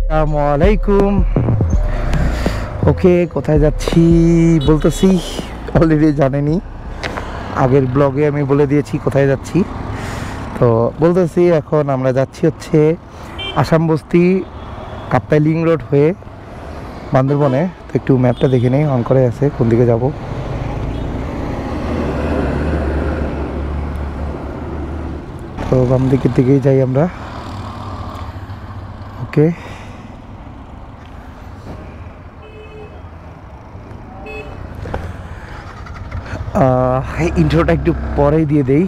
আসসালামু আলাইকুম। ওকে, কোথায় যাচ্ছি বলতেছি, অলরেডি জানেনি, আগের ব্লগে আমি বলে দিয়েছি কোথায় যাচ্ছি। তো বলতেছি এখন আমরা যাচ্ছি হচ্ছে আসাম বস্তি কাপ্তাই লিং রোড হয়ে বান্দরবনে। তো একটু ম্যাপটা দেখে নেই, অন করে আছে কোন দিকে যাব। তো বাম দিকের দিকেই যাই আমরা। ওকে, ইন্ট্রোটা একটু পরেই দিয়ে দেই।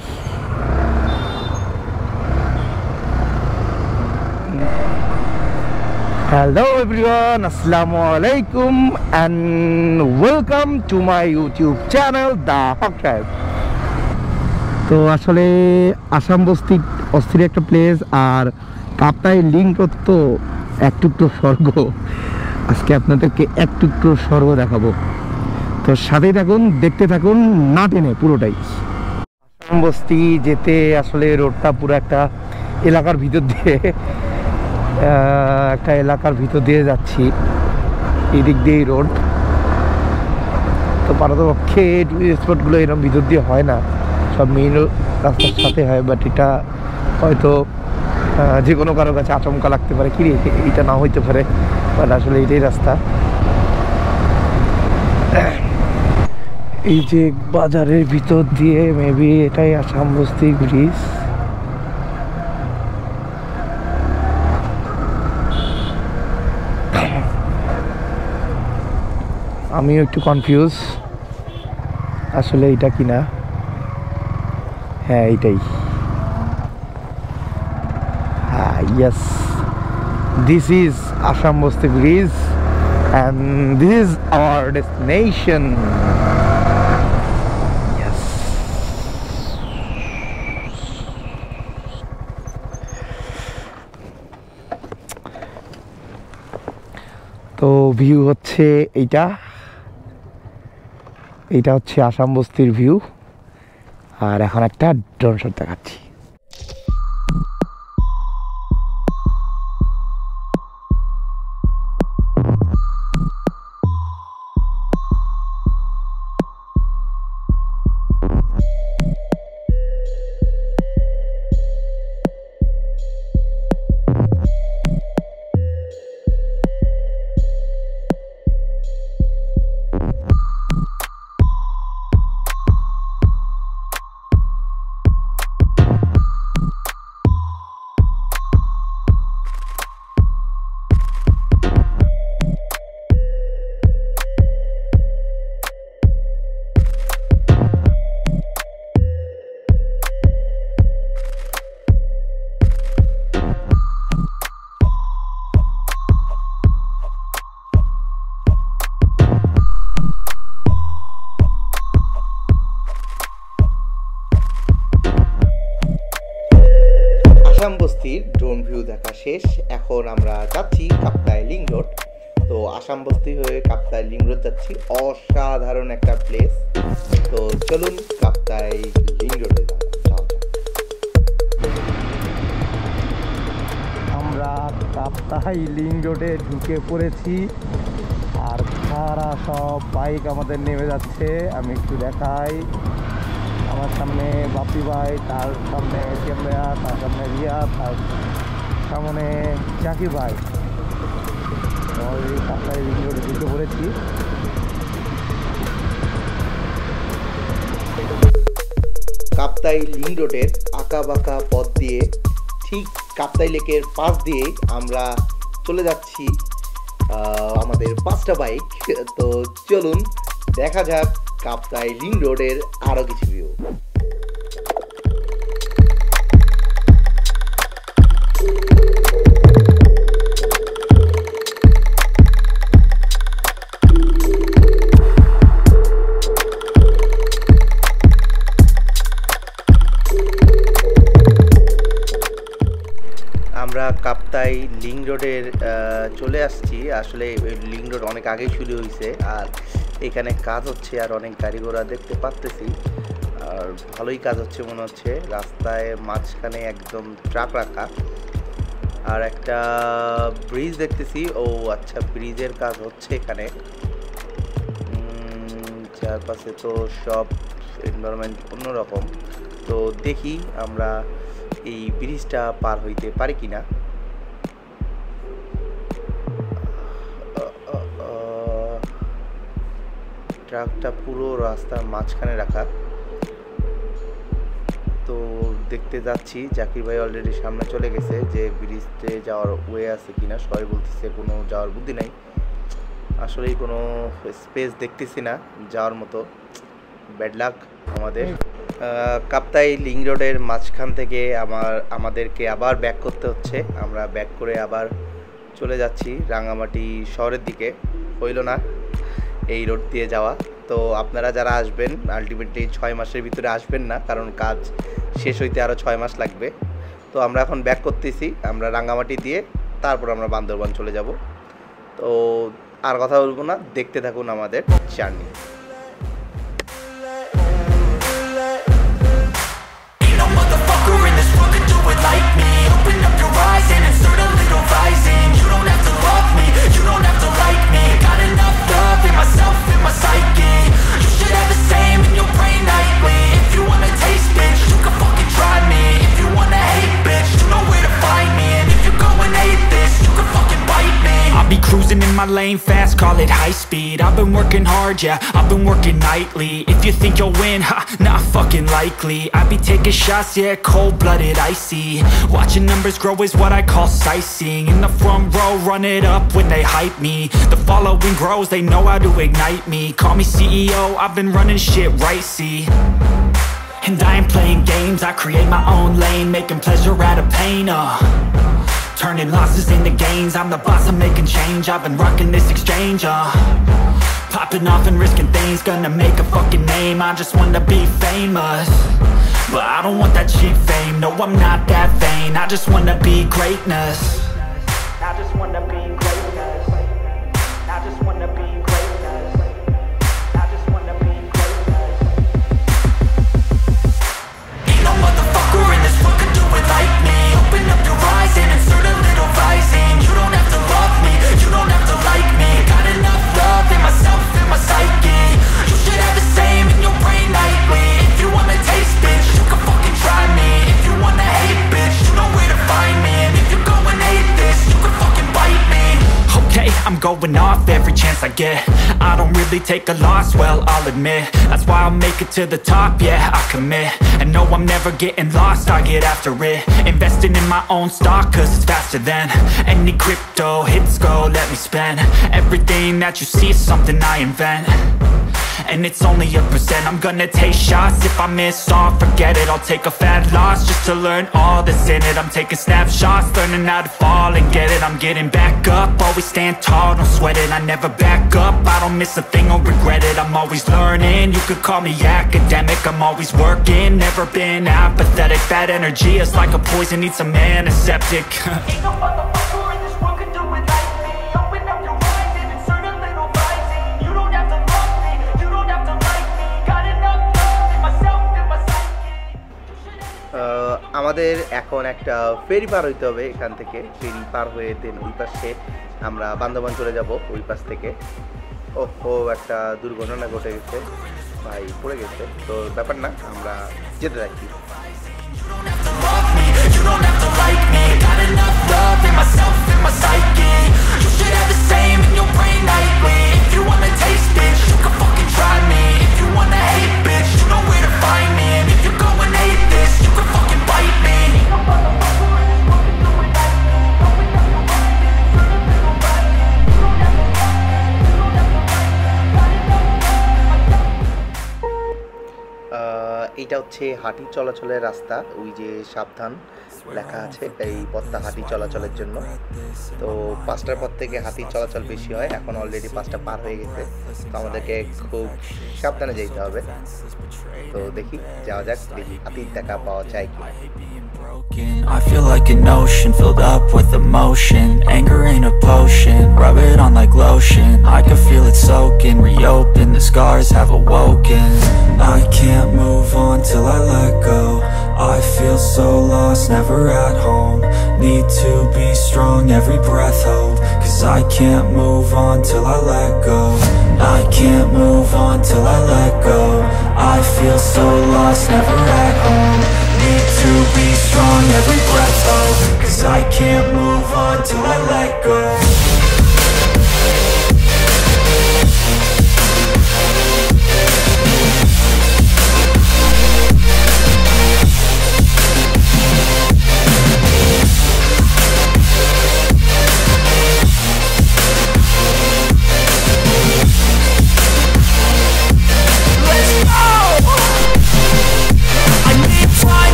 হ্যালো এভরিওয়ান, আসসালামু আলাইকুম and welcome to my YouTube channel the Haque Saheb. তো আসলে আসাম বস্তি অস্থির একটা প্লেস, আর কাপ্তাই লিং রোড তো এক টুকরো স্বর্গ। আজকে আপনাদেরকে এক টুকরো স্বর্গ দেখাবো, তো সাথেই থাকুন, দেখতে থাকুন, না টেনে পুরোটাই। আসাম বস্তি যেতে আসলে রোডটা পুরো একটা এলাকার ভিতর দিয়ে যাচ্ছি। এই দিক দিয়েই রোড। তো পারতপক্ষে টুরিস্ট স্পটগুলো এরকম ভিতর দিয়ে হয় না, সব মেইন রাস্তার সাথে হয়। বাট এটা হয়তো যে কোনো কারো কাছে আচমকা লাগতে পারে, কি এটা না হইতে পারে, বাট আসলে এটাই রাস্তা। এই যে বাজারের ভিতর দিয়ে মেবি এটাই আসাম বস্তি ব্রিজ। আমিও একটু কনফিউজ আসলে এটা কিনা। হ্যাঁ এইটাই, হ্যাঁ ইয়েস, দিস ইজ আসাম বস্তি bridge and this is our destination. তো ভিউ হচ্ছে এইটা হচ্ছে আসাম বস্তির ভিউ। আর এখন একটা ড্রোন শট দেখাচ্ছি। আসাম বস্তির ড্রোন ভিউ দেখা শেষ, এখন আমরা যাচ্ছি কাপ্তাই লিং রোড। তো আসাম বস্তি হয়ে কাপ্তাই লিং রোড যাচ্ছি, অসাধারণ একটা প্লেস। তো চলুন কাপ্তাই লিং রোডে যাওয়া যাক। আমরা কাপ্তাই লিং রোডে ঢুকে পড়েছি, আর সারা সব বাইক আমাদের নেমে যাচ্ছে। আমি একটু দেখাই, আমার সামনে বাপি ভাই, তার সামনে ক্যামেরা, তার সামনে রিয়া, তার সামনে জাকির ভাই। কাপ্তাই লিং রোডে ঢুকে পড়েছি। কাপ্তাই লিং রোডের আঁকা বাঁকা পথ দিয়ে ঠিক কাপ্তাই লেকের পাশ দিয়ে আমরা চলে যাচ্ছি আমাদের 5টা বাইক। তো চলুন দেখা যাক কাপ্তাই লিং রোডের আরো কিছু ভিউ। আমরা কাপ্তাই লিং রোডের চলে আসছি। আসলে লিং রোড অনেক আগেই শুরু হয়েছে, আর এখানে কাজ হচ্ছে, আর অনেক গাড়ি ঘোড়া দেখতে পাচ্তেছি। আর ভালোই কাজ হচ্ছে মনে হচ্ছে। রাস্তায় মাঝখানে একদম ট্রাক রাখা, আর একটা ব্রিজ দেখতেছি। ও আচ্ছা, ব্রিজের কাজ হচ্ছে এখানে। চারপাশে তো সব এনভায়রনমেন্ট অন্যরকম। তো দেখি আমরা এই ব্রিজটা পার হইতে পারি কিনা। ট্রাকটা পুরো রাস্তার মাঝখানে রাখা। তো দেখতে যাচ্ছি, জাকির ভাই অলরেডি সামনে চলে গেছে যে ব্রিজে যাওয়ার ওয়ে আছে কিনা। সবাই বলতেছে কোনো যাওয়ার বুদ্ধি নাই, আসলেই কোনো স্পেস দেখতেছি না যাওয়ার মতো। ব্যাড লাক আমাদের। কাপ্তাই লিং রোডের মাঝখান থেকে আমাদেরকে আবার ব্যাক করতে হচ্ছে। আমরা ব্যাক করে আবার চলে যাচ্ছি রাঙামাটি শহরের দিকে। হইল না এই রোড দিয়ে যাওয়া। তো আপনারা যারা আসবেন আলটিমেটলি 6 মাসের ভিতরে আসবেন না, কারণ কাজ শেষ হইতে আরও 6 মাস লাগবে। তো আমরা এখন ব্যাক করতেছি, আমরা রাঙামাটি দিয়ে তারপর আমরা বান্দরবান চলে যাব। তো আর কথা বলবো না, দেখতে থাকুন আমাদের journey. Cruising in my lane fast, call it high speed. I've been working hard, yeah, I've been working nightly. If you think you'll win, ha, not fucking likely. I be taking shots, yeah, cold-blooded, icy. Watching numbers grow is what I call sightseeing. In the front row, run it up when they hype me. The following grows, they know how to ignite me. Call me CEO, I've been running shit right, see. And I ain't playing games, I create my own lane, making pleasure out of pain, turning losses into gains. I'm the boss, I'm making change. I've been rocking this exchange, popping off and risking things. Gonna make a fucking name. I just wanna be famous, but I don't want that cheap fame. No, I'm not that vain. I just wanna be greatness. I just wanna be greatness. I just wanna be greatness. I just wanna be greatness. Ain't no motherfucker in this world can do it like me. Open up your eyes and insert a little rising. You don't have to love me, you don't have to like me. Got enough love in myself, in my psyche. You should have the same in your brain nightly. If you wanna taste, bitch, you can fucking try me. If you wanna hate, bitch, you know where to find me. And if you go and hate this, you can fucking bite me. Okay, I'm going off every chance I get. I don't really take a loss, well, I'll admit. That's why I'll make it to the top, yeah, I commit. And no, I'm never getting lost, I get after it. Investing in my own stock, cause it's faster than any crypto hits go, let me spend. Everything that you see is something I invent, and it's only a percent. I'm gonna take shots, if I miss all, forget it. I'll take a fat loss just to learn all that's in it. I'm taking snapshots, learning how to fall and get it. I'm getting back up, always stand tall, don't sweat it. I never back up, I don't miss a thing or regret it. I'm always learning, you could call me academic. I'm always working, never been apathetic. Bad energy is like a poison, needs some antiseptic. Ain't no motherfucker in this world can do it like me. Open up your eyes and insert a little rising. You don't have to love me, you don't have to like me. Got enough love in myself, in my psyche. আমাদের এখন একটা ফেরি পার হইতে হবে এখান থেকে। ফেরি পার হয়ে দেন ওই পাশে আমরা বান্দরবান চলে যাব। ওই পাশ থেকে ও একটা দুর্ঘটনা ঘটে গেছে, ভাই পড়ে গেছে। তো ব্যাপার না, আমরা যেতে থাকি। You don't have to like me. Got enough love in myself, in my psyche. You should have the same in your brain nightly. If you wanna taste, bitch, you can fucking try me. If you wanna hate, bitch, you know where to find me. And if you go and hate this, you can fucking bite me. এটা হচ্ছে হাতি চলাচলের রাস্তা। ওই যে সাবধান লেখা আছে, এই পথটা হাতি চলাচলের জন্য। তো 5টার পর থেকে হাতি চলাচল বেশি হয়। এখন অলরেডি 5টা পার হয়ে গেছে, তো আমাদেরকে খুব সাবধানে যেতে হবে। তো দেখি যাওয়া যাক, দেখি হাতির দেখা পাওয়া যায় কি। I feel like an ocean filled up with emotion. Anger ain't a potion, rub it on like lotion. I can feel it soaking, reopen, the scars have awoken. I can't move on till I let go. I feel so lost, never at home. Need to be every breath hold. Cause I can't move on till I let go. I can't move on till I let go. I feel so lost, never at home. Need to be strong, every breath hold. Cause I can't move on till I let go.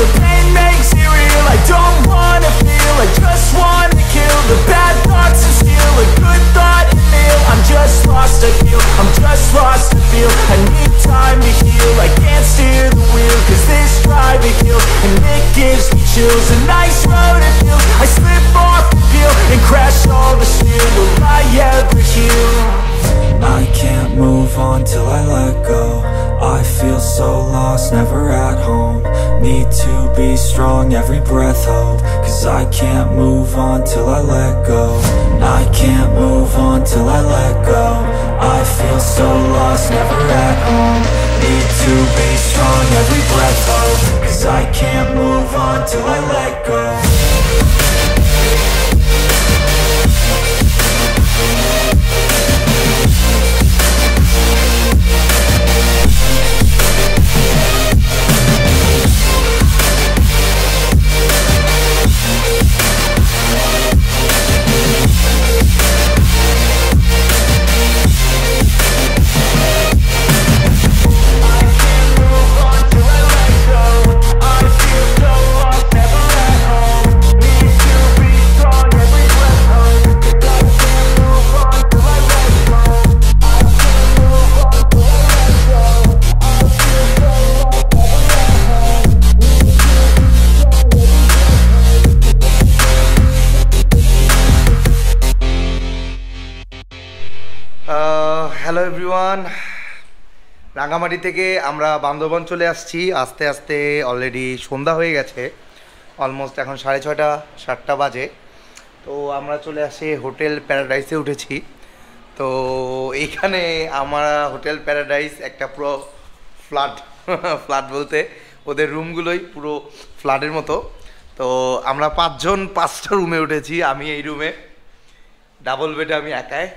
The pain makes it real. I don't wanna feel, I just wanna kill the bad thoughts and steal a good thought and feel. I'm just lost to feel, I'm just lost to feel. I need time to heal, I can't steer the wheel. Cause this drive it kills, and it gives me chills. A nice road to feel, I slip off the peel and crash all the steel. Will I ever heal? I can't move on till I let go. I feel so lost, never at home. Need to be strong, every breath hold. Cause I can't move on till I let go. I can't move on till I let go. I feel so lost, never at home. Need to be strong, every breath hold. Cause I can't move on till I let go. Hello everyone, Rangamati থেকে আমরা বান্দরবান চলে আসছি। আস্তে আস্তে already সন্ধ্যা হয়ে গেছে, almost এখন 6:30 7টা বাজে। তো আমরা চলে আসি হোটেল প্যারাডাইসে উঠেছি। তো এইখানে আমরা হোটেল প্যারাডাইস একটা পুরো ফ্ল্যাট বলতে ওদের রুমগুলোই পুরো ফ্ল্যাটের মতো। তো আমরা 5 জন 5টা রুমে উঠেছি। আমি এই রুমে ডাবল বেডে আমি একাই।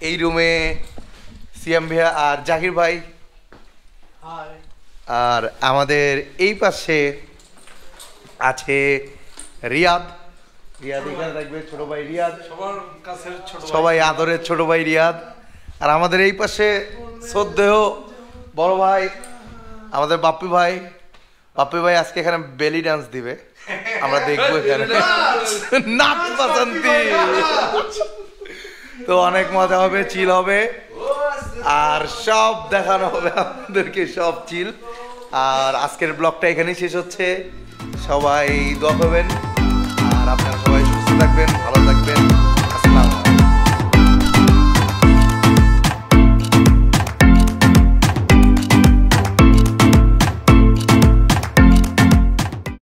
এই রুমে সিএম ভাইয়া আর জাকির ভাই, আর আমাদের এই পাশে আছে রিয়াদ। এখানে থাকবে ছোট ভাই রিয়াদ, সবাই আদরের ছোট ভাই রিয়াদ। আর আমাদের এই পাশে শ্রদ্ধেয় বড় ভাই আমাদের বাপ্পি ভাই আজকে এখানে বেলি ডান্স দিবে, আমরা দেখবো এখানে নাচ বাসন্তী। তো অনেক মজা হবে, চিল হবে, আর সব দেখানো হবে আপনাদেরকে, সব চিল। আর আজকের ব্লগটা এখানেই শেষ হচ্ছে। সবাই দোয়া করবেন, আর আপনারা সবাই সুস্থ থাকবেন, ভালো